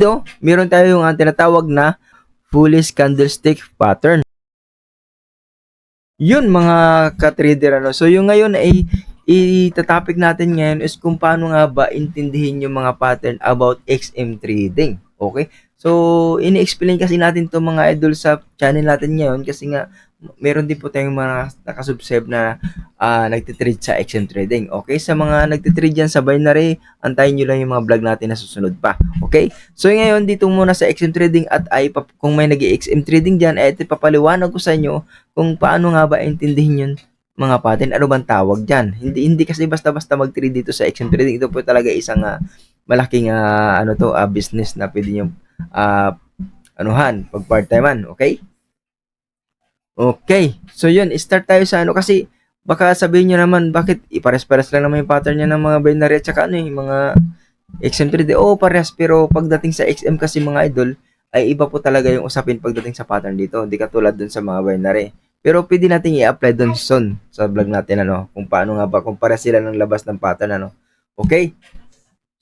Dito, meron tayong tinatawag na bullish candlestick pattern. Yun mga ka-trader ano. So yung ngayon ay itatopic natin ngayon is kung paano nga ba intindihin yung mga pattern about XM trading. Okay? So ini-explain kasi natin to mga idol sa channel natin ngayon kasi nga meron din po tayong mga nakasubscribe na nagtitrade sa XM trading. Okay? Sa mga nagtitrade dyan sa binary, antayin nyo lang yung mga vlog natin na susunod pa. Okay? So ngayon dito muna sa XM trading at kung may nag-XM trading dyan, ito papaliwanag ko sa inyo kung paano nga ba intindihin yun mga pattern, ano bang tawag dyan. Hindi kasi basta-basta mag-trade dito sa XM trading. Ito po talaga isang malaking business na pwede nyo pag part-timean. Okay? Okay. So yun, start tayo sa kasi baka sabihin nyo naman, bakit ipares-pares lang naman yung pattern niya ng mga binary at saka mga XM trading. Oo, pares, pero pagdating sa XM kasi mga idol, ay iba po talaga yung usapin pagdating sa pattern dito. Hindi katulad dun sa mga binary. Pero pwede natin i-apply dun sa vlog natin kung paano nga ba kung para sila ng labas ng pattern Okay?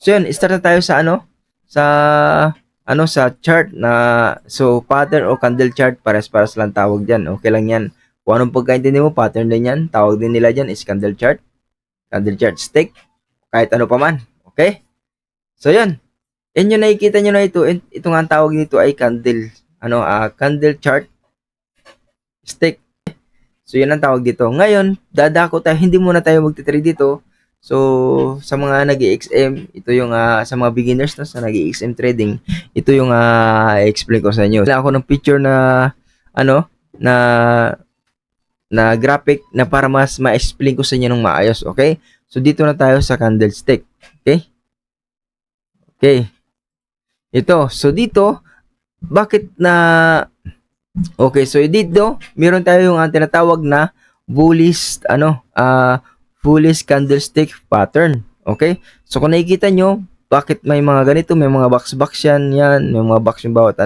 So yun, start na tayo sa sa chart na pattern o candle chart, pares-pares lang tawag diyan. Okay lang 'yan. Kung anong pagkaintindi mo, pattern din 'yan. Tawag din nila diyan is candle chart stick, kahit ano pa man. Okay? So yun. Yung nakikita nyo na ito nga ang tawag nito ay candle candle chart stick. So yun ang tawag dito. Ngayon, dadako tayo, hindi muna tayo magte-trade dito. So sa mga nag-XM, ito yung sa mga beginners sa nag-XM trading, ito yung i-explain ko sa inyo. Wala ako ng picture na na graphic na para mas ma-explain ko sa inyo ng maayos, okay? So dito na tayo sa candlestick. Okay? Okay. Ito, so dito, bakit na okay, so dito, meron tayong tinatawag na bullish bullish candlestick pattern. Okay? So kung nakikita nyo, bakit may mga ganito, may mga box yan, may mga box yung bawat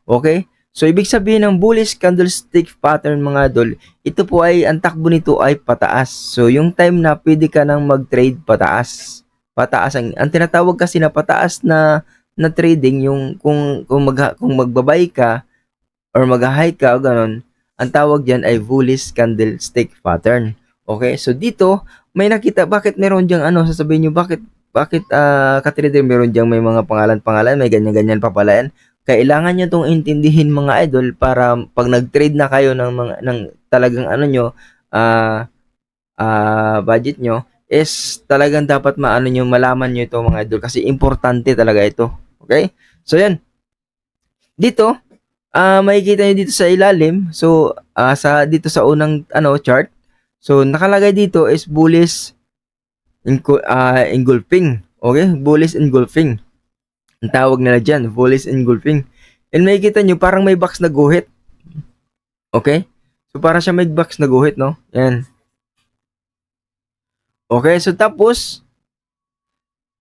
Okay? So ibig sabihin ng bullish candlestick pattern mga idol, ito po ay ang takbo nito ay pataas. So yung time na pwede ka nang mag-trade pataas. Pataas ang tinatawag kasi na pataas na trading yung kung magbabay ka or mag-high ka o ganun, ang tawag diyan ay bullish candlestick pattern. Okay? So dito, may nakita, bakit meron diyang sasabihin niyo, bakit ka-trader meron diyang may mga pangalan, may ganyan-ganyan pa pala yan. Kailangan niyo tong intindihin mga idol para pag nag-trade na kayo ng talagang budget nyo, is talagang dapat malaman nyo ito mga idol kasi importante talaga ito. Okay? So yan. Dito, makikita nyo dito sa ilalim. So, dito sa unang chart. So, nakalagay dito is bullish engulfing. Okay? Bullish engulfing. Ang tawag nila dyan, bullish engulfing. And makikita nyo, parang may box na guhit. Okay? So, parang siya may box na guhit, no? Yan. Okay, so tapos,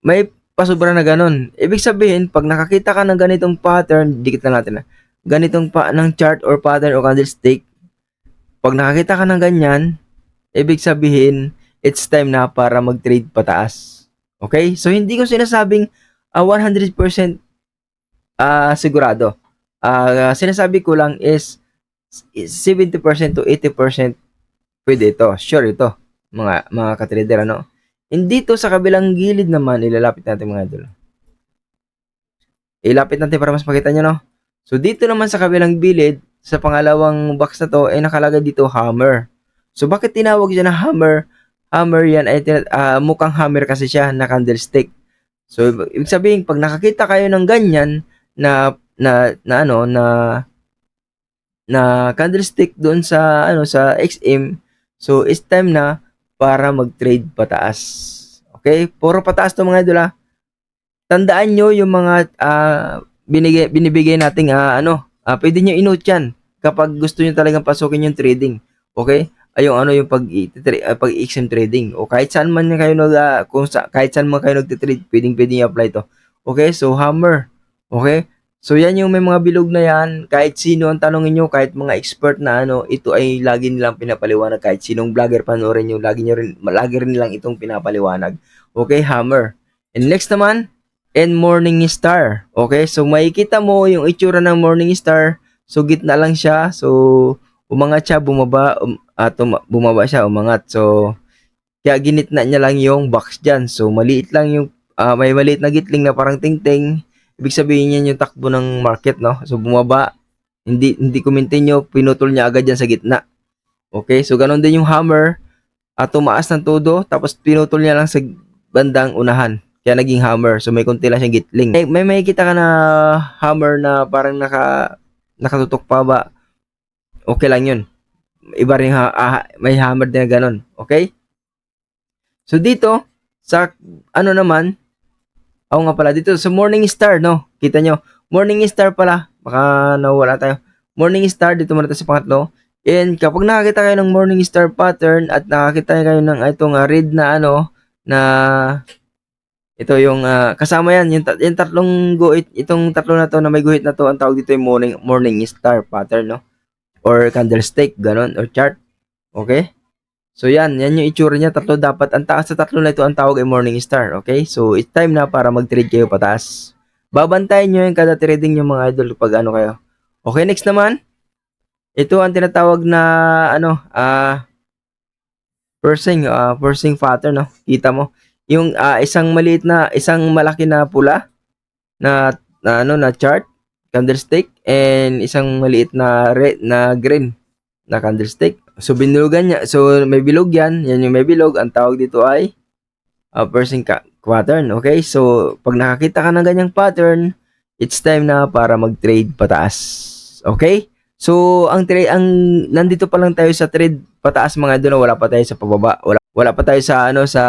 may pasobra na ganun. Ibig sabihin, pag nakakita ka ng ganitong pattern, dikit na natin ganitong ng chart or pattern o candlestick, pag nakakita ka ng ganyan, ibig sabihin, it's time na para mag-trade pataas. Okay? So, hindi ko sinasabing 100% sigurado. Sinasabi ko lang is 70% to 80% pwede ito. Sure ito. Mga ka-trader, And dito sa kabilang gilid naman, ilalapit natin mga idol. Ilapit natin para mas makita nyo, So, dito naman sa kabilang gilid, sa pangalawang box na to, ay nakalagay dito hammer. So, bakit tinawag siya na hammer? Hammer yan ay mukhang hammer kasi siya na candlestick. So, ibig sabihin, pag nakakita kayo ng ganyan na candlestick doon sa sa XM, so it's time na para mag-trade pataas. Okay? Puro pataas to mga idol Tandaan nyo yung mga binibigay nating pwede nyo i-note yan kapag gusto nyo talagang pasukin yung trading. Okay? Yung pag-XM trading. O kahit saan man kayo kahit saan man kayo nagtitrade, pwedeng i-apply to. Okay? So, hammer. Okay? So, yan yung may mga bilog na yan. Kahit sino ang tanongin nyo, kahit mga expert na ito ay lagi nilang pinapaliwanag. Kahit sinong vlogger panoorin nyo, lagi rin nilang itong pinapaliwanag. Okay, hammer. And next naman, and morning star. Okay? So makikita mo yung itsura ng morning star. So gitna lang siya. So umangat siya, bumaba, bumaba siya, umangat. So kaya ginitna niya lang yung box diyan. So maliit lang yung may maliit na gitling na parang tingting. Ibig sabihin niyan yung takbo ng market, no? So bumaba, hindi kumintinyo, pinutol niya agad diyan sa gitna. Okay? So ganun din yung hammer. Tumaas ng todo, tapos pinutol niya lang sa bandang unahan. Kaya naging hammer. So may konti lang siyang gitling. May makikita ka na hammer na parang nakatutok pa ba? Okay lang yun. Iba rin may hammer din na ganun. Okay? So dito, sa ano naman, nga pala, dito sa Morning Star, no? Kita nyo, Morning Star pala. Baka nawala tayo. Morning Star, dito muna tayo sa pangatlo. And kapag nakakita kayo ng Morning Star pattern at nakakita kayo ng itong red na na ito yung kasama yan, yung tatlong guhit, itong tatlo na to na may guhit na to, ang tawag dito yung morning star pattern, no? Or candlestick, ganon, or chart. Okay? So yan yung itsura niya, tatlo dapat. Ang taas sa tatlo na ito, ang tawag ay morning star. Okay? So it's time na para mag-trade kayo pataas. Babantayan nyo yung kada trading yung mga idol pag kayo. Okay, next naman. Ito ang tinatawag na pursing pattern, no? Kita mo yung isang malaki na pula na chart candlestick and isang maliit na red na green na candlestick. So binulugan niya. So may bilog yan. Yan yung may bilog. Ang tawag dito ay pursing pattern. Okay? So pag nakakita ka ng ganyang pattern, it's time na para mag-trade pataas. Okay? So ang nandito pa lang tayo sa trade pataas mga idol, wala pa tayo sa pababa. Wala pa tayo sa sa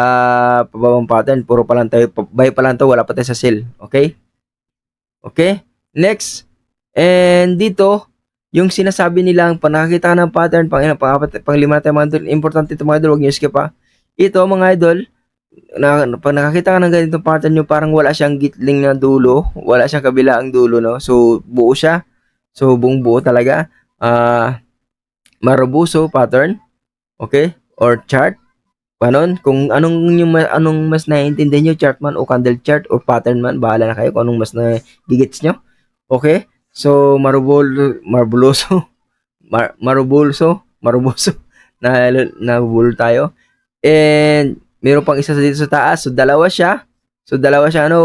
pababang pattern. Puro pa lang tayo buy pa lang to, wala pa tayo sa sell. Okay? Okay? Next. And dito, yung sinasabi nilang pag nakakita ka ng pattern, pang-lima na tayo mga idol, importante ito mga idol, huwag nyo skip ha. Ito mga idol, pag nakakita ka ng ganitong pattern nyo, parang wala siyang gitling na dulo, wala siyang kabilaang dulo, no? So, buo siya. So, buong buo talaga. Marobuso pattern, okay? Or chart. Panon, kung anong mas naiintindihan nyo, chart man o candle chart o pattern man, bahala na kayo kung anong mas nagigits nyo. Okay? So, marubuso, nabubulol tayo. And, meron pang isa dito sa taas. So, dalawa siya.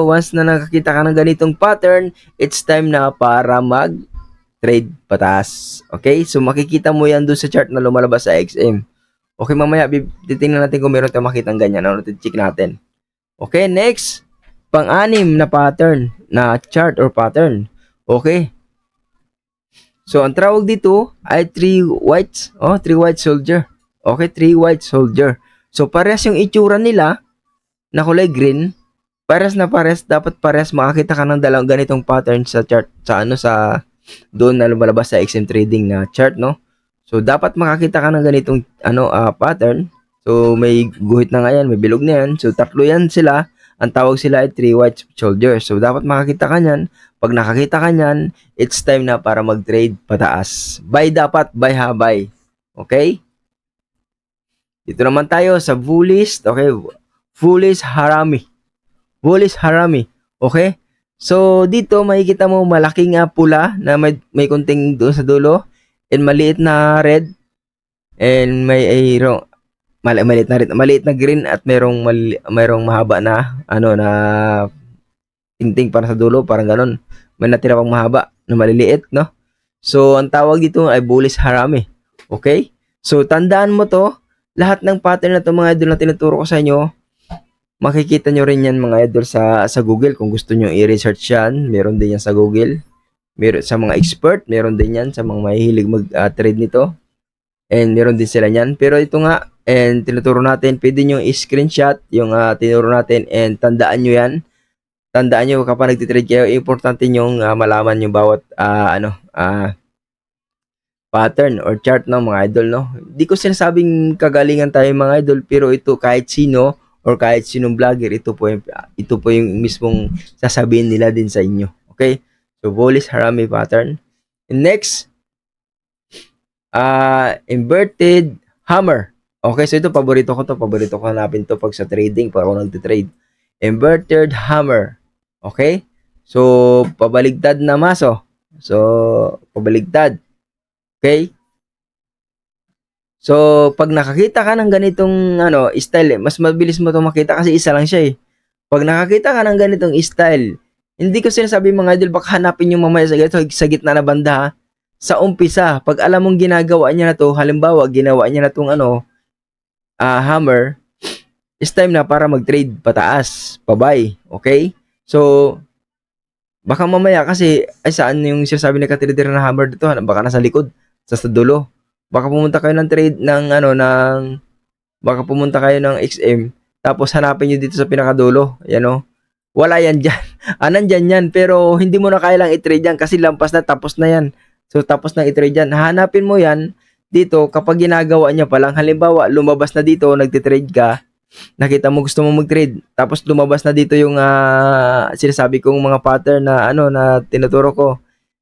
Once na nakakita ka ng ganitong pattern, it's time na para mag-trade pataas. Okay? So, makikita mo yan doon sa chart na lumalabas sa XM. Okay, mamaya, titingnan natin kung meron tayong makitang ganyan. Check natin. Okay, next. Pang-anim na pattern, na chart or pattern. Okay. So, ang tawag dito ay 3 whites. 3 white soldier. Okay, 3 white soldier. So, parehas yung itsura nila na kulay green. Parehas na parehas. Dapat parehas makakita ka ng dalawang ganitong pattern sa chart. Sa doon na lumalabas sa XM Trading na chart, no? So, dapat makakita ka ng ganitong pattern. So, may guhit na nga yan, may bilog na yan. So, tatlo yan sila. Ang tawag sila ay 3 white soldiers. So, dapat makakita ka niyan. Pag nakakita ka niyan, it's time na para mag-trade pataas. Buy dapat, buy ha, buy. Okay? Dito naman tayo sa bullish. Okay? Bullish harami. Bullish harami. Okay? So, dito makikita mo malaking pula na may kunting doon sa dulo. And maliit na red. And maliit na green at mayroong mahaba na na tingting para sa dulo, parang ganon. May natira pang mahaba na maliliit, no? So, ang tawag dito ay bullish harami. Okay? So, tandaan mo to, lahat ng pattern na to mga idol na tinuturo ko sa inyo, makikita nyo rin yan mga idol sa Google. Kung gusto nyo i-research yan, meron din yan sa Google. Meron sa mga expert, meron din yan sa mga mahihilig mag-trade nito. And meron din sila niyan. Pero ito nga, and tinuturo natin, pwede nyo i-screenshot yung tinuro natin and tandaan nyo yan. Tandaan nyo kapag nagtitrade kayo, importante nyo malaman yung bawat pattern or chart ng mga idol, no? Di ko sinasabing kagalingan tayo mga idol, pero ito kahit sino or kahit sinong vlogger, ito po yung mismong sasabihin nila din sa inyo. Okay? So, bullish harami pattern. And next, inverted hammer. Okay, so ito, paborito ko hanapin to pag sa trading, pag ako nagtitrade. Inverted hammer. Okay? So, pabaligtad na maso. So, pabaligtad. Okay? So, pag nakakita ka ng ganitong style, mas mabilis mo 'tong makita kasi isa lang siya eh. Pag nakakita ka ng ganitong style, hindi ko sinasabi mga idol, baka hanapin nyo mamaya sa gitna na banda ha. Sa umpisa, pag alam mong ginagawa niya na to, halimbawa, ginawa niya na tong hammer, it's time na para mag-trade pataas, pabay, okay? So, baka mamaya kasi, ay saan yung sinasabi ng katrader na hammer dito? Baka nasa likod, sa dulo. Baka pumunta kayo ng trade baka pumunta kayo ng XM, tapos hanapin nyo dito sa pinakadulo, yan o. Wala yan dyan. Nandyan yan, pero hindi mo na kailang i-trade yan kasi lampas na, tapos na yan. So, tapos na i-trade yan. Hahanapin mo yan dito kapag ginagawa niya pa lang. Halimbawa, lumabas na dito, nagtitrade ka, nakita mo gusto mo mag-trade, tapos lumabas na dito yung sinasabi kong mga pattern na tinuturo ko.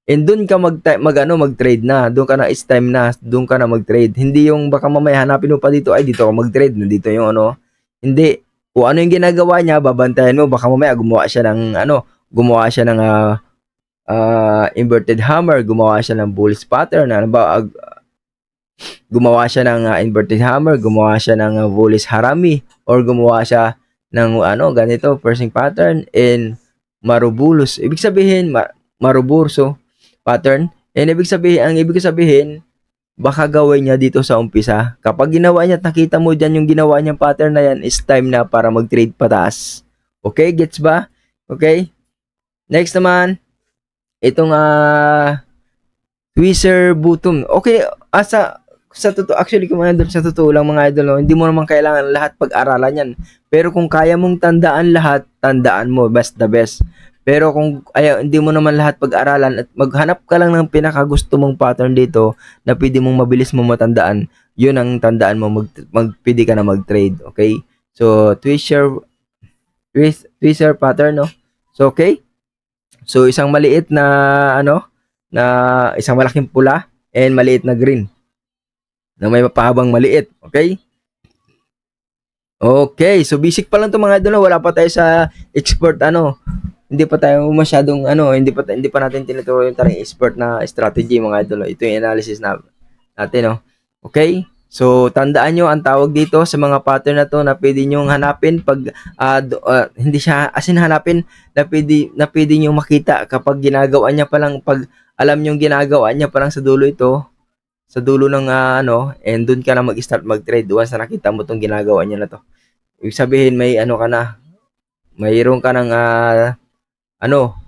And doon ka mag-trade na. Doon ka na, it's time na. Doon ka na mag-trade. Hindi yung baka mamaya hanapin mo pa dito, ay dito ka mag-trade, nandito yung Hindi. Kung ano yung ginagawa niya, babantayan mo. Baka mamaya gumawa siya ng inverted hammer, gumawa siya ng bullish pattern, gumawa siya ng inverted hammer, gumawa siya ng bullish harami, or gumawa siya ng ganito, pursing pattern, and marubulus. Ibig sabihin, maruburso pattern. And ang ibig sabihin, baka gawin niya dito sa umpisa. Kapag ginawa niya at nakita mo dyan yung ginawa niyang pattern na yan, is time na para mag-trade pataas. Okay, gets ba? Okay? Next naman, itong Twister button. Okay, sa totoo, actually kung sa totoo lang mga idol, no, hindi mo naman kailangan lahat pag-aralan yan. Pero kung kaya mong tandaan lahat, tandaan mo, best the best. Pero kung hindi mo naman lahat pag-aralan at maghanap ka lang ng pinakagusto mong pattern dito na pwede mong mabilis mo matandaan, yun ang tandaan mo, pwede ka na mag-trade, okay? So, twister pattern, no? So, okay? So, isang maliit na isang malaking pula and maliit na green na may mapahabang maliit. Okay? Okay, so basic pa lang 'to mga idol, wala pa tayo sa expert hindi pa tayo masyadong hindi pa natin tinuturo yung tarang expert na strategy mga idol. Ito yung analysis natin, no. Okay? So tandaan nyo ang tawag dito sa mga pattern na to na pwede nyo hanapin pag hindi siya hanapin na pwede nyo makita kapag ginagawa niya pa lang, pag alam nyo ginagawa niya pa lang sa dulo ito, sa dulo ng and doon ka na mag-start mag-trade once na nakita mo tong ginagawa niya na to. Ibig sabihin may ka na, mayroon ka ng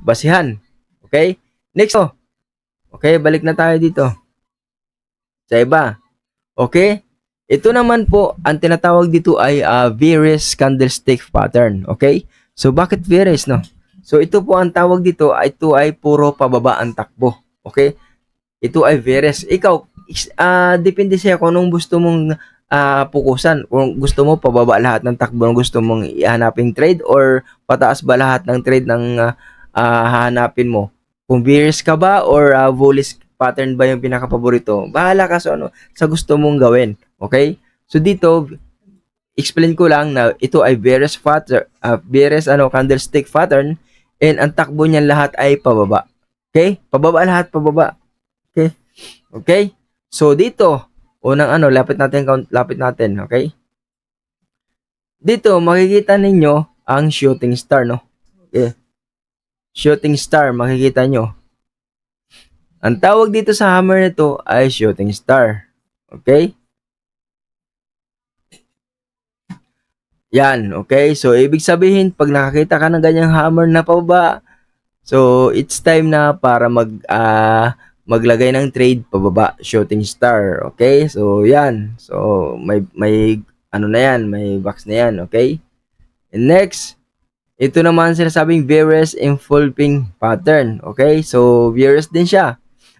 basihan. Okay? Next Okay, balik na tayo dito sa iba. Okay? Ito naman po, ang tinatawag dito ay Bearish candlestick pattern. Okay? So bakit bearish, no? So ito po ang tawag dito, ito ay puro pababa ang takbo. Okay? Ito ay bearish. Ikaw, depende siya kung anong gusto mong pukusan. Kung gusto mo pababa lahat ng takbo ng gusto mong ihanaping trade, or pataas ba lahat ng trade ng hahanapin mo. Kung bearish ka ba or bullish pattern ba yung pinaka-paborito, bahala ka sa gusto mong gawin. Okay? So dito, explain ko lang na ito ay bearish pattern, bearish candlestick pattern, and ang takbo niyan lahat ay pababa. Okay? Pababa lahat, pababa. Okay? Okay? So dito, unang lapit natin, okay? Dito makikita ninyo ang shooting star, no? Okay. Shooting star, makikita nyo. Ang tawag dito sa hammer nito ay shooting star. Okay? Yan, okay? So ibig sabihin, pag nakakita ka ng ganyang hammer na pababa, so it's time na para maglagay ng trade pababa, shooting star. Okay? So yan. So may na yan, may box na yan, okay? And next, ito naman sinasabing bearish engulfing pattern. Okay? So bearish din siya.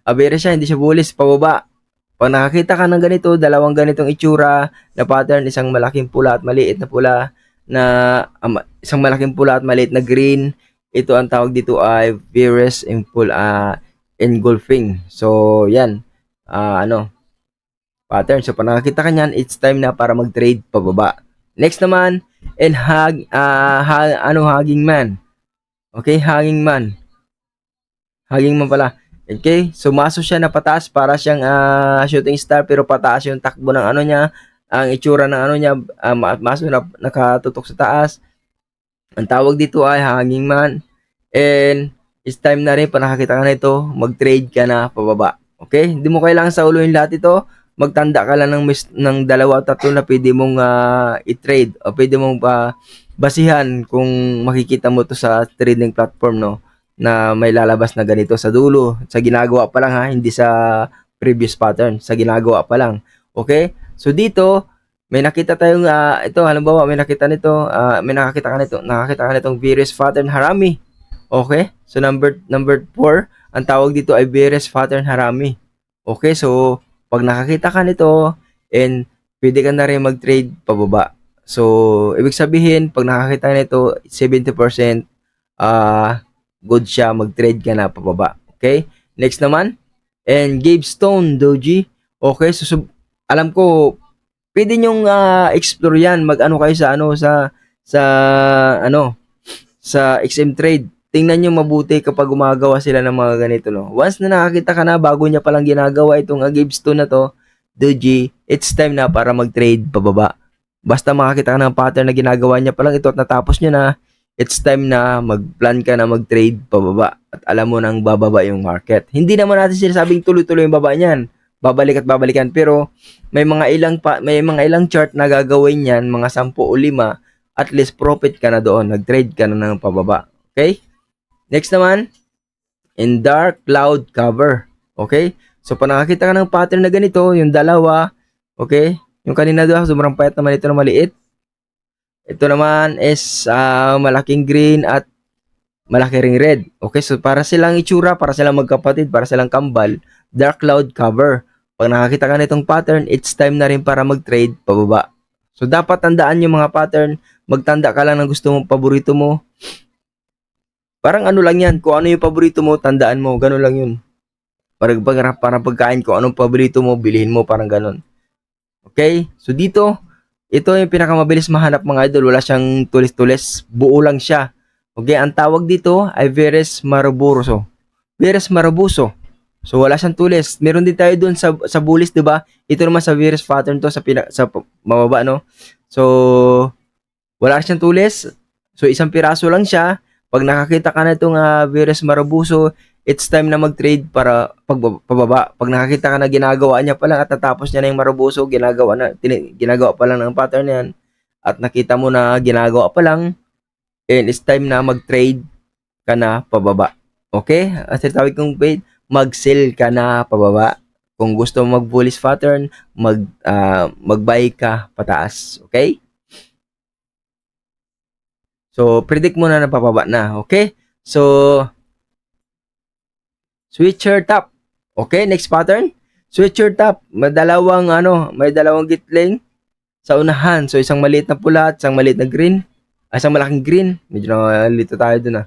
Bearish siya, hindi siya bullish, pababa. Pag nakakita ka ng ganito, dalawang ganitong itsura na pattern, isang malaking pula at maliit na pula na isang malaking pula at maliit na green, ito ang tawag dito ay bearish engulfing. So yan, pattern. So pag nakakita ka niyan, it's time na para mag-trade pababa. Next naman, and hugging man. Okay, hanging man. Hanging man pala. Okay, sumaso siya na pataas para siyang shooting star pero pataas yung takbo ng ano niya, ang itsura ng ano niya, maso na nakatutok sa taas. Ang tawag dito ay hanging man. And it's time na rin pa nakakita ka na ito, mag-trade ka na pababa. Okay? Hindi mo kailangan sa ulo yung lahat ito. Magtanda ka lang ng dalawa o tatlo na pwede mong i-trade o pwede mong basihan kung makikita mo to sa trading platform, no, na may lalabas na ganito sa dulo. Sa ginagawa pa lang ha, hindi sa previous pattern. Sa ginagawa pa lang. Okay? So dito, may nakita tayong ito halimbawa may nakita nakakita ka nitong various pattern harami. Okay? So number 4, ang tawag dito ay various pattern harami. Okay? So pag nakakita ka nito and pwede ka na rin mag-trade pababa. So ibig sabihin pag nakakita ka nito 70% good siya, mag-trade ka na pababa. Okay? Next naman, and Gavestone Doji. Okay? So alam ko pwede nyong explore yan, mag-ano kayo sa sa ano sa XM Trade. Tingnan nyo mabuti kapag gumagawa sila ng mga ganito, no. Once na nakakita ka na bago niya palang ginagawa itong Gavestone na to, Doji, it's time na para mag-trade pababa. Basta makakita ka ng pattern na ginagawa niya palang ito at natapos niya na, it's time na mag-plan ka na mag-trade pababa at alam mo nang bababa yung market. Hindi naman natin sinasabing tuloy-tuloy yung baba niyan. Babalik at babalikan, pero may mga ilang chart na gagawin niyan, mga 10 o 5, at least profit ka na doon, nag-trade ka na ng pababa. Okay? Next naman, in dark cloud cover. Okay? So, pag nakakita ka ng pattern na ganito, yung dalawa, okay? Yung kanina doon, sobrang payat naman ito na maliit. Ito naman is malaking green at malaki ring red. Okay? So, para silang itsura, para silang magkapatid, para silang kambal, dark cloud cover. Pag nakakita ka nitong pattern, it's time na rin para mag-trade pababa. So, dapat tandaan yung mga pattern. Magtanda ka lang ng gusto mong paborito mo. Parang ano lang yan, kung ano yung paborito mo, tandaan mo, gano'n lang yun. Parang pagkain, kung anong paborito mo, bilhin mo, parang gano'n. Okay? So dito, ito yung pinakamabilis mahanap mga idol, wala siyang tulis-tulis, buo lang siya. Okay, ang tawag dito ay Veres Marabuso. Veres Marabuso. So wala siyang tulis. Meron din tayo doon sa bullish, 'di ba? Ito naman sa Veres pattern to sa mababa, no. So wala siyang tulis. So isang piraso lang siya. Pag nakakita ka na itong Veres Marabuso, it's time na mag-trade para pababa. Pag nakakita ka na ginagawa niya pa lang at natapos niya na yung Marabuso, ginagawa pa lang ng pattern na yan, at nakita mo na ginagawa pa lang, and it's time na mag-trade ka na pababa. Okay? At tawag kong paid, mag-sell ka na pababa. Kung gusto mo mag-bullish pattern, mag-buy ka pataas. Okay? So, predict mo na pababa na. Okay? So, switcher top. Okay, next pattern. Switcher top. May dalawang gitling sa unahan. So, isang maliit na pula at isang maliit na green. Isang malaking green. Medyo nalito tayo dun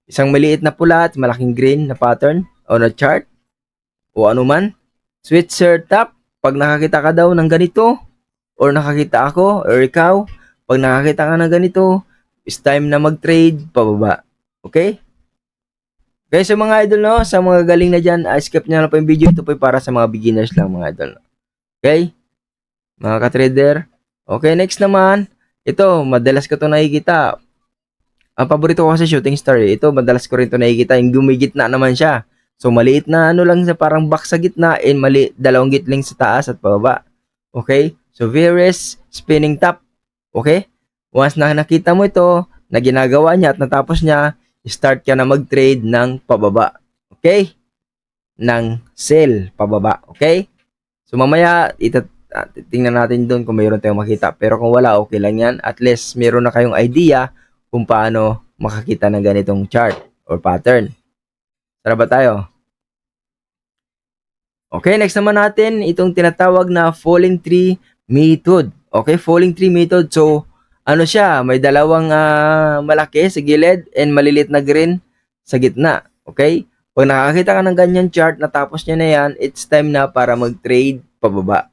Isang maliit na pula at malaking green na pattern o na chart o anuman. Switcher top. Pag nakakita ka daw ng ganito, or nakakita ako or ikaw, pag nakakita ka ng ganito, it's time na mag-trade pababa. Okay? Okay, so mga idol, no, sa mga galing na dyan, skip nyo na po yung video. Ito po para sa mga beginners lang, mga idol. Okay? Mga ka-trader. Okay, next naman. Ito, madalas ko ito nakikita. Ang paborito ko kasi shooting star. Ito, madalas ko rin ito nakikita. Yung gumigitna naman siya. So, maliit na ano lang sa parang box sa gitna and dalawang gitling sa taas at pababa. Okay? So, Veres spinning top. Okay? Once na nakita mo ito, na ginagawa niya at natapos niya, start ka na mag-trade ng pababa. Okay? Ng sell pababa. Okay? So, mamaya, tingnan natin doon kung mayroon tayong makita. Pero kung wala, okay lang yan. At least, meron na kayong idea kung paano makakita ng ganitong chart or pattern. Tara ba tayo? Okay, next naman natin itong tinatawag na falling tree method. Okay, falling tree method. So, ano siya? May dalawang malaki sa gilid and malilit na green sa gitna. Okay? Pag nakakita ka ng ganyan chart, natapos niya na yan, it's time na para mag-trade pababa.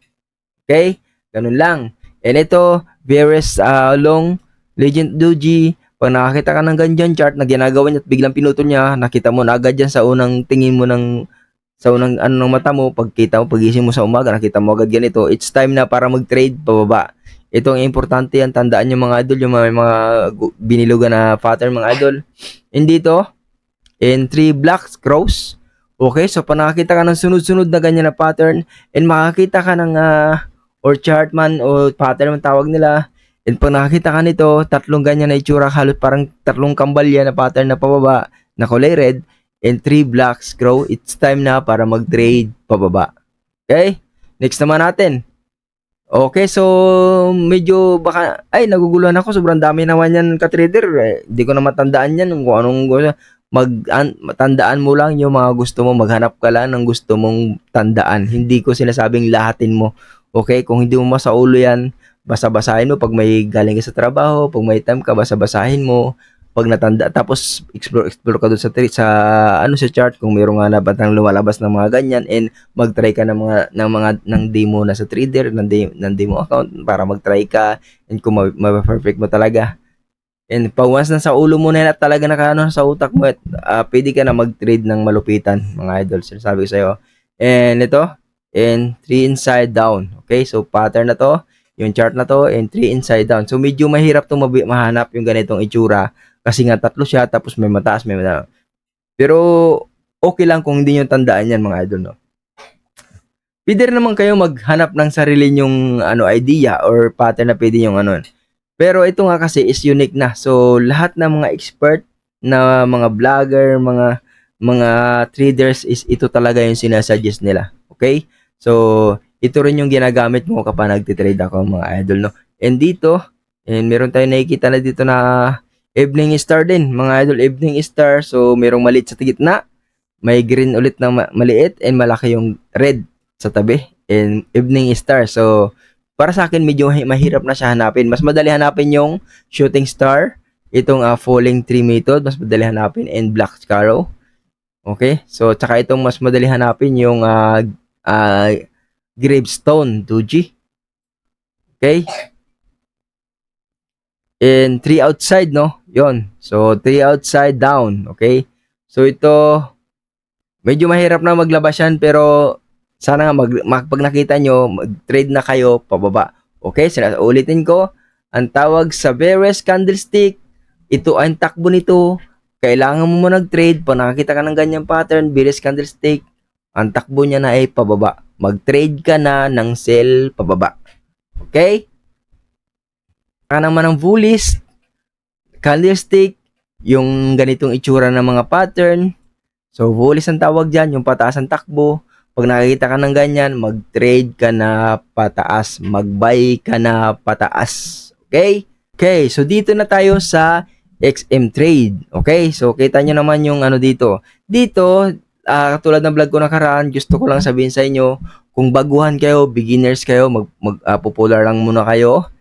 Okay? Ganun lang. And ito, Veres Long Legend Doji. Pag nakakita ka ng ganyan chart na ginagawa niya at biglang pinutol niya, nakita mo na agad yan sa unang tingin mo sa unang ano ng mata mo, pagkita mo, pagising mo sa umaga, nakita mo agad ganito, it's time na para mag-trade pababa. Ito ang importante yan, tandaan nyo mga idol, yung mga binilugan na pattern mga idol. And dito, in 3 blocks cross. Okay, so pag nakakita ka ng sunod-sunod na ganyan na pattern, and makakita ka ng or chart man o pattern man tawag nila, and pag nakakita ka nito, tatlong ganyan na itsura, halos parang tatlong kambalya na pattern na pababa, na kulay red, and 3 blocks grow, it's time na para mag-trade pababa. Okay? Next naman natin. Okay, so medyo baka, ay naguguluhan ako, sobrang dami naman yan ka-trader. Hindi ko na matandaan yan kung anong matandaan mo lang yung mga gusto mo, maghanap ka lang ng gusto mong tandaan. Hindi ko sinasabing lahatin mo. Okay, kung hindi mo masaulo yan, basa-basahin mo pag may galing ka sa trabaho, pag may time ka, basa-basahin mo. Pag natanda, tapos explore ka doon sa chart kung mayroong nga na batang lumalabas ng mga ganyan, and mag-try ka ng demo na sa trader, ng demo account para mag-try ka, and kung ma-perfect mo talaga. And pag once na sa ulo mo na talaga nakaano sa utak mo, pwede ka na mag-trade ng malupitan, mga idol. Sinasabi ko sa'yo. And ito, and 3 inside down. Okay, so pattern na to, yung chart na to, and 3 inside down. So medyo mahirap itong mahanap yung ganitong itsura. Kasi nga tatlo siya, tapos may mataas, may mataas. Pero, okay lang kung hindi nyo tandaan yan, mga idol, no? Pwede rin naman kayo maghanap ng sarili nyong idea or pattern na pwede yung Pero ito nga kasi is unique na. So, lahat ng mga expert na mga vlogger, mga traders is ito talaga yung sinasuggest nila. Okay? So, ito rin yung ginagamit mo kapag nagtitrade ako, mga idol, no? And dito, and meron tayong nakikita na dito na evening star din, mga idol, evening star. So, merong maliit sa gitna, may green ulit na maliit, and malaki yung red sa tabi, and evening star. So, para sa akin, medyo mahirap na siya hanapin. Mas madali hanapin yung shooting star, itong falling tree method, mas madali hanapin, and black sparrow. Okay? So, tsaka itong mas madali hanapin yung gravestone, Doji. Okay? And 3 outside, no? Yon. So, 3 outside down. Okay? So, ito, medyo mahirap na maglabas yan, pero sana nga pag nakita nyo, mag-trade na kayo pababa. Okay? So, ulitin ko, ang tawag sa bearish candlestick, ito ang takbo nito. Kailangan mo nag-trade. Pag nakakita ka ng ganyang pattern, bearish candlestick, ang takbo niya na ay pababa. Mag-trade ka na ng sell pababa. Okay? Naman ng bullish candlestick, yung ganitong itsura ng mga pattern. So, bullish ang tawag dyan, yung pataas ang takbo. Pag nakikita ka ng ganyan, mag-trade ka na pataas, mag-buy ka na pataas. Okay? Okay, so dito na tayo sa XM Trade. Okay, so kita nyo naman yung dito. Dito, katulad ng vlog ko nakaraan, gusto ko lang sabihin sa inyo, kung baguhan kayo, beginners kayo, popular lang muna kayo.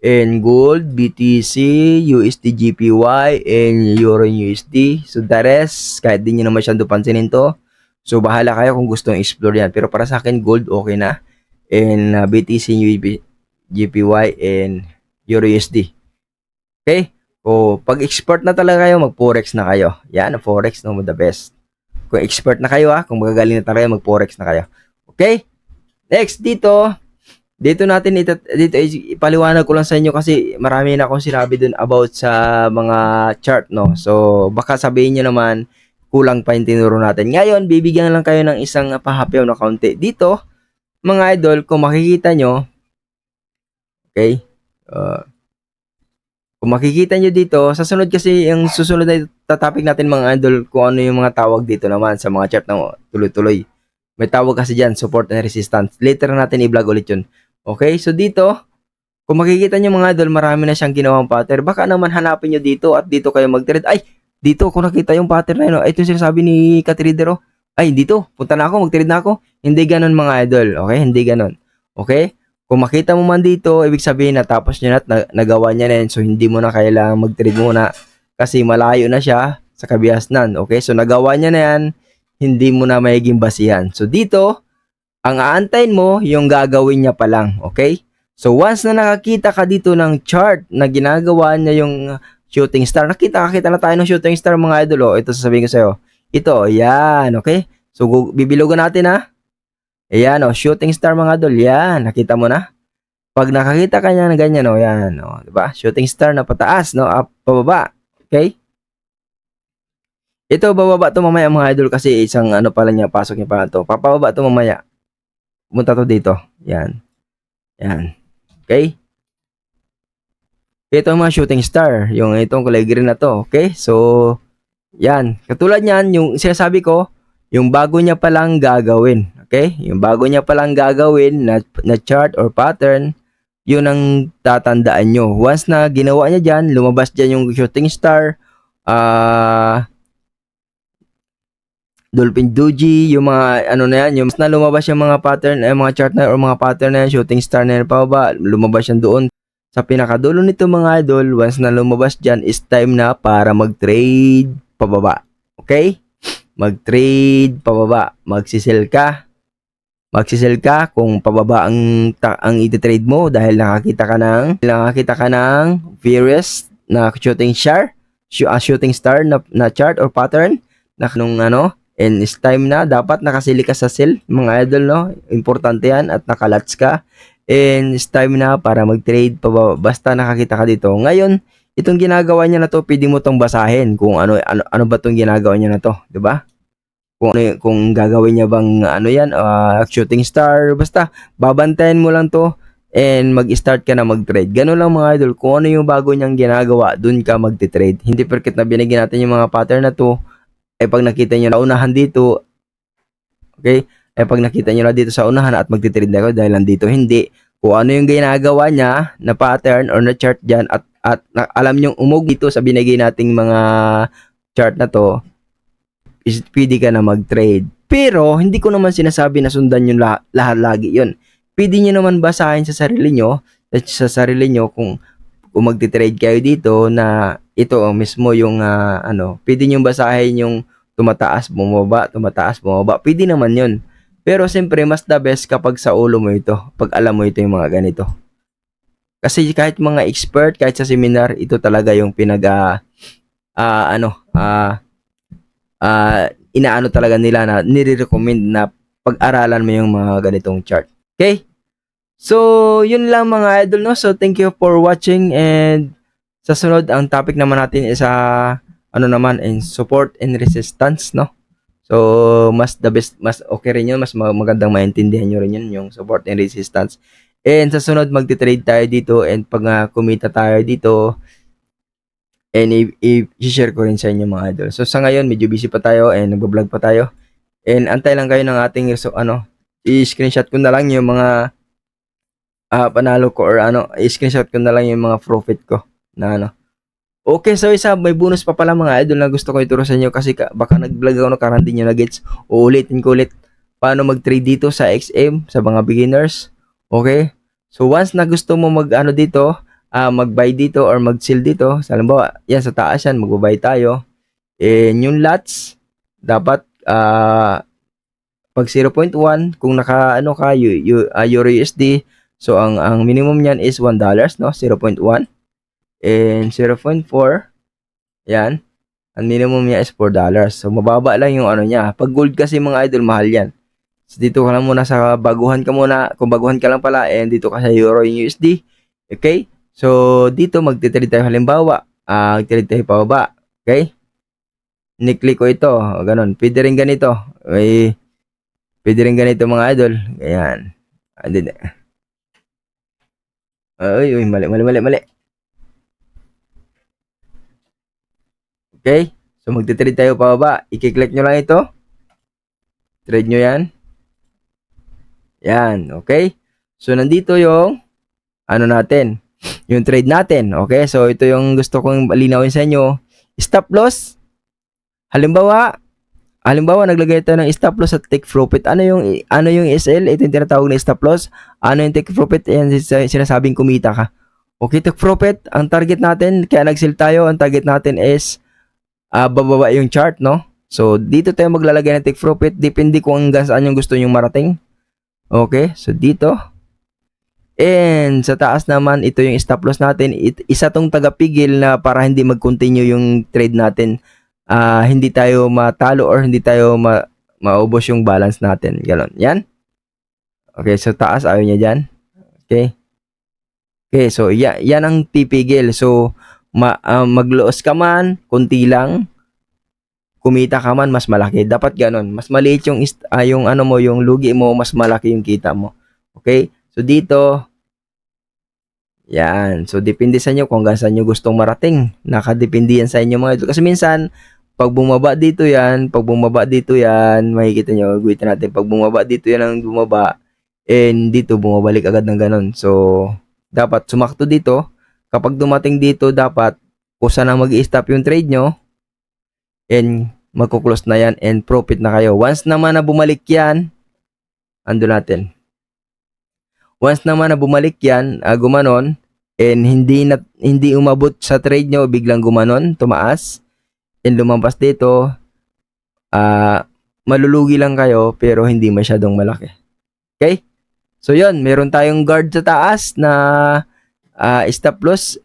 And gold, BTC, USD, GPY, and Euro USD. So the rest, kahit di nyo naman masyado pansinin to. So bahala kayo kung gusto nyo explore yan. Pero para sa akin, gold okay na. And BTC, GPY, and Euro USD. Okay? O pag expert na talaga kayo, mag-forex na kayo. Yan, forex no, the best. Kung expert na kayo kung magagaling na talaga, mag-forex na kayo. Okay? Next, dito natin ipaliwanag ko lang sa inyo kasi marami na akong sinabi dun about sa mga chart, no. So baka sabihin niyo naman kulang pa yung tinuro natin. Ngayon, bibigyan lang kayo ng isang pahapyaw na kaunti. Dito, mga idol, kung makikita nyo, okay, kung makikita nyo dito, sa sunod kasi, yung susunod na topic natin mga idol, kung ano yung mga tawag dito naman sa mga chart na tuloy-tuloy. May tawag kasi dyan, support and resistance. Later natin i-vlog ulit yun. Okay, so dito, kung makikita nyo mga idol, marami na siyang ginawang pattern. Baka naman hanapin nyo dito at dito kayo mag-trade. Ay, dito kung nakita yung pattern na yun, ito yung sinasabi ni ka-trader, ay, dito, punta na ako, mag-trade na ako. Hindi ganon mga idol, okay? Hindi ganon. Okay? Kung makita mo man dito, ibig sabihin na tapos nyo na nagawa niya na yun, so hindi mo na kailangan mag-trade muna kasi malayo na siya sa kabiasnan. Okay? So nagawa niya na yan, hindi mo na magiging basihan. So dito, ang aantayin mo, yung gagawin niya pa lang. Okay? So once na nakakita ka dito ng chart na ginagawa niya yung shooting star. Nakita na tayo ng shooting star mga idol. Oh. Ito sasabihin ko sa'yo. Ito, yan, okay? So, bibilugan natin ha. Ayan, oh, shooting star mga idol. Yan, nakita mo na? Pag nakakita ka niya ng ganyan, oh, yan, oh, diba? Shooting star na pataas, no? Up, pababa. Okay? Ito, bababa to mamaya mga idol kasi isang ano pala niya, pasok niya pala to. Papababa to mamaya. Punta to dito. Yan. Yan. Okay? Ito ang mga shooting star. Yung itong kulay green na to. Okay? So, yan. Katulad niyan, yung sinasabi ko, yung bago niya palang gagawin. Okay? Yung bago niya palang gagawin na chart or pattern, yun ang tatandaan nyo. Once na ginawa niya dyan, lumabas dyan yung shooting star, Dolphin Doji, yung mga ano na yan, yung mas na lumabas yung mga pattern, mga chart na or mga pattern na yan, shooting star na yan pababa, lumabas yan doon. Sa pinakadulo nito mga idol, once na lumabas dyan, is time na para mag-trade pababa. Okay? Mag-trade pababa. Magsisell ka. Magsisell ka kung pababa ang iti-trade mo dahil nakakita ka ng various na shooting star na chart or pattern na nung ano. And it's time na, dapat nakasili ka sa sell, mga idol, no? Importante yan at nakalats ka. And it's time na para mag-trade pa basta nakakita ka dito. Ngayon, itong ginagawa niya na to, pwede mo tong basahin kung ano ba tong ginagawa niya na to, 'di ba? Kung gagawin niya bang ano yan, shooting star, basta babantayan mo lang to and mag-start ka na mag-trade. Ganun lang mga idol, kung ano yung bago niyang ginagawa, dun ka mag-trade. Hindi porket na binigyan natin yung mga pattern na to, ay pag nakita nyo na unahan dito, okay, ay pag nakita nyo na dito sa unahan at magtitrade na ako dahil nandito, hindi. Kung ano yung ginagawa niya na pattern or na chart dyan at alam nyong umog dito sa binigay nating mga chart na to, is pwede ka na mag-trade. Pero, hindi ko naman sinasabi na sundan yung lahat lagi yun. Pwede nyo naman basahin sa sarili nyo kung magti-trade kayo dito na ito mismo yung pwede nyo basahin yung tumataas, bumaba. Pwede naman yun. Pero siyempre, mas the best kapag sa ulo mo ito, pag alam mo ito yung mga ganito. Kasi kahit mga expert, kahit sa seminar, ito talaga yung inaano talaga nila na nire-recommend na pag-aralan mo yung mga ganitong chart. Okay? So, yun lang mga idol, no? So, thank you for watching and sa sunod, ang topic naman natin is support and resistance, no? So, mas okay rin yun, mas magandang maintindihan nyo rin yun, yung support and resistance. And sa sunod, magti-trade tayo dito and pag kumita tayo dito, and i-share ko rin sa inyo mga idol. So, sa ngayon, medyo busy pa tayo and nagbablog pa tayo. And antay lang kayo ng ating, i-screenshot ko na lang yung mga panalo ko or i-screenshot ko na lang yung mga profit ko na Okay, so may bonus pa pala mga idol na gusto ko ituro sa inyo kasi baka nag-vlog ako nakaraan din nyo na gets. Uulitin ko ulit paano mag-trade dito sa XM sa mga beginners. Okay? So once na gusto mo dito, mag-buy dito or mag-sell dito, sa halimbawa, yan sa taas yan, mag-buy tayo. And yung lots, dapat pag 0.1, kung naka Euro USD, so ang minimum niyan is $1, no? 0.1. And 0.4, yan. Ang minimum niya is $4. So mababa lang yung niya. Pag gold kasi mga idol, mahal yan. So dito ka lang muna sa baguhan ka muna, kung baguhan ka lang pala, and dito ka sa Euro USD. Okay? So dito magti-trade tayo halimbawa, trade tayo pababa. Okay? Ni-click ko ito, ganun. Pwede rin ganito. Okay? Pwede rin ganito mga idol. Ayan. Mali. Okay? So, magti-trade tayo pababa. I-click nyo lang ito. Trade nyo yan. Yan. Okay? So, nandito yung natin. Yung trade natin. Okay? So, ito yung gusto kong linawin sa inyo. Stop loss. Halimbawa, naglagay tayo ng stop loss at take profit. Ano yung SL? Ito yung tinatawag na stop loss. Ano yung take profit? Yan sinasabing kumita ka. Okay, take profit. Ang target natin, kaya nag-sell tayo, ang target natin is bababa yung chart, no? So, dito tayo maglalagay ng take profit. Depende kung hanggang saan yung gusto nyong marating. Okay, so dito. And sa taas naman, ito yung stop loss natin. Isa tong tagapigil na para hindi mag-continue yung trade natin. Hindi tayo matalo or hindi tayo maubos yung balance natin. Ganon. Yan. Okay, so taas, ayaw niya dyan. Okay. Okay, so yan ang pipigil. So, mag-loss ka man, kunti lang, kumita ka man, mas malaki. Dapat ganon. Mas maliit yung ano mo, yung lugi mo, mas malaki yung kita mo. Okay? So, dito, yan. So, depende sa inyo kung hanggang saan nyo gustong marating. Nakadepende yan sa inyo mga idol. Kasi minsan, pag bumaba dito yan, makikita nyo, guwitin natin, pag bumaba dito yan ang bumaba, and dito, bumabalik agad ng ganon. So, dapat sumakto dito. Kapag dumating dito, dapat kusa na mag-i-stop yung trade nyo, and magkuklose na yan, and profit na kayo. Once naman na bumalik yan, ando natin. Once naman na bumalik yan, gumanon, and hindi umabot sa trade nyo, biglang gumanon, tumaas, and lumampas dito, malulugi lang kayo, pero hindi masyadong malaki. Okay? So, yun, meron tayong guard sa taas na stop loss.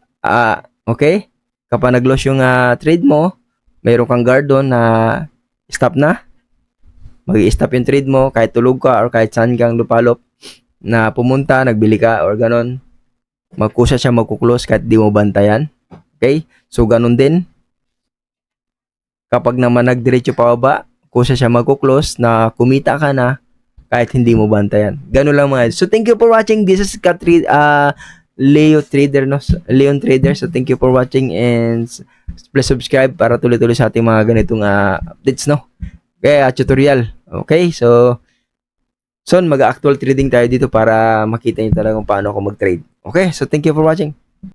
Okay? Kapag nag-loss yung trade mo, meron kang guard doon na stop na. Mag-i-stop yung trade mo kahit tulog ka or kahit saan kang lupalop na pumunta, nagbili ka or ganon. Magkusa siya magkuklose kahit di mo bantayan. Okay? So, ganon din. Kapag naman nagdiretso pa baba, kusa siya magkuklose na kumita ka na kahit hindi mo bantayan. Ganun lang mga. So, thank you for watching. This is Leon Trader. So, thank you for watching and please subscribe para tuloy-tuloy sa ating mga ganitong updates, no? Okay, tutorial. Okay, so mag-actual trading tayo dito para makita nyo talaga kung paano ako mag-trade. Okay, so thank you for watching.